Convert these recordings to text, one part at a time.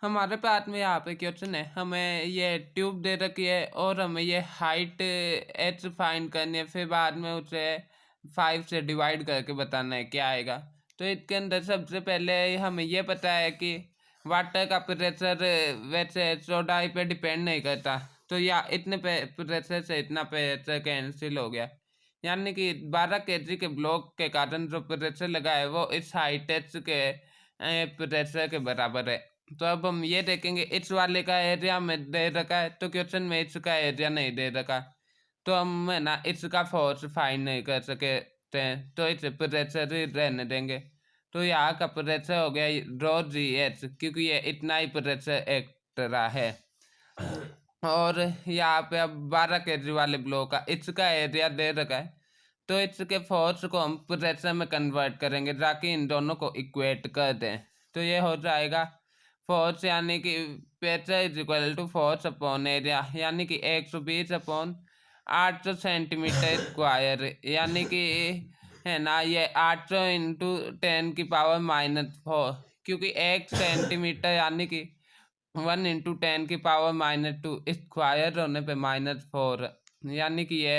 हमारे पास में यहाँ पे क्वेश्चन है, हमें ये ट्यूब दे रखी है और हमें ये हाइट एच फाइंड करनी है, फिर बाद में उसे 5 से डिवाइड करके बताना है क्या आएगा। तो इसके अंदर सबसे पहले हमें ये पता है कि वाटर का प्रेशर वैसे सोडाई पे डिपेंड नहीं करता, तो या इतने प्रेशर से इतना प्रेशर कैंसिल हो गया, यानी कि 12 केजी के ब्लॉक के कारण जो प्रेशर लगा है वो इस हाइट एच के प्रेशर के बराबर है। तो अब हम ये देखेंगे इस वाले का एरिया में दे रखा है, तो क्वेश्चन में इसका एरिया नहीं दे रखा, तो हम है ना इसका फोर्स फाइंड नहीं कर सकते हैं, तो इसे प्रेशर ही रहने देंगे। तो यहाँ का प्रेशर हो गया रो जी एच, क्योंकि ये इतना ही प्रेशर एक्स्ट्रा है। और यहाँ पे अब 12 केजी वाले ब्लॉक का इसका एरिया दे रखा है, तो इसके फोर्स को हम प्रेशर में कन्वर्ट करेंगे ताकि इन दोनों को इक्वेट कर दें। तो ये हो जाएगा फोर्स यानी कि pressure is equal to force upon area, यानी कि 120 अपॉन 800 सेंटीमीटर स्क्वायर, यानी कि है ना ये 800 इंटू 10⁻⁻4, क्योंकि 1 सेंटीमीटर यानी कि 1 × 10⁻⁻2 स्क्वायर होने पे -4, यानी कि ये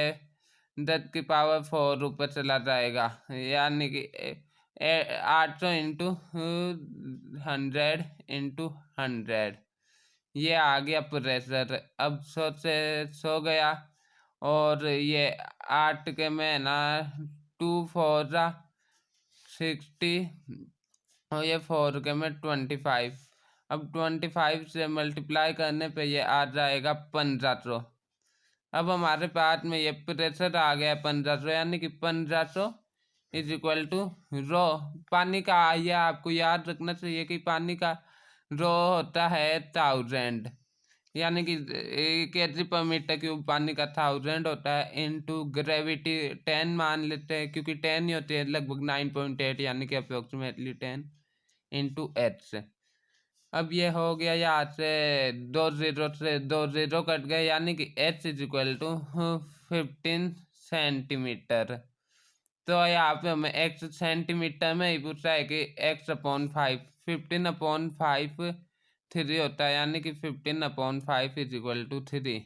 10⁻4 ऊपर चला जाएगा, यानी कि 800 इंटू 100 ये आ गया प्रेशर। अब सो गया, और ये 8 के में ना 2 4 60, और ये 4 के में 25। अब 25 से मल्टीप्लाई करने पे ये आ जाएगा 1500। अब हमारे पास में ये प्रेशर आ गया 1500, यानी कि 1500 इज इक्वल टू रो पानी का। ये आपको याद रखना चाहिए कि पानी का रो होता है 1000, यानी कि केजी पर मीटर क्यूब पानी का 1000 होता है, इनटू ग्रेविटी 10 मान लेते हैं, क्योंकि 10 ही होती है लगभग 9.8, यानी कि अप्रोक्सीमेटली 10 इंटू एच। अब ये हो गया, यहाँ से 2 0 से 2 0 कट गए, यानी कि H is equal to 15 centimetre. तो यहाँ पे हमें एक्स सेंटीमीटर में ही पूछा है कि x/5, 15/5 3 होता है, यानी कि 15/5 इज इक्वल टू 3।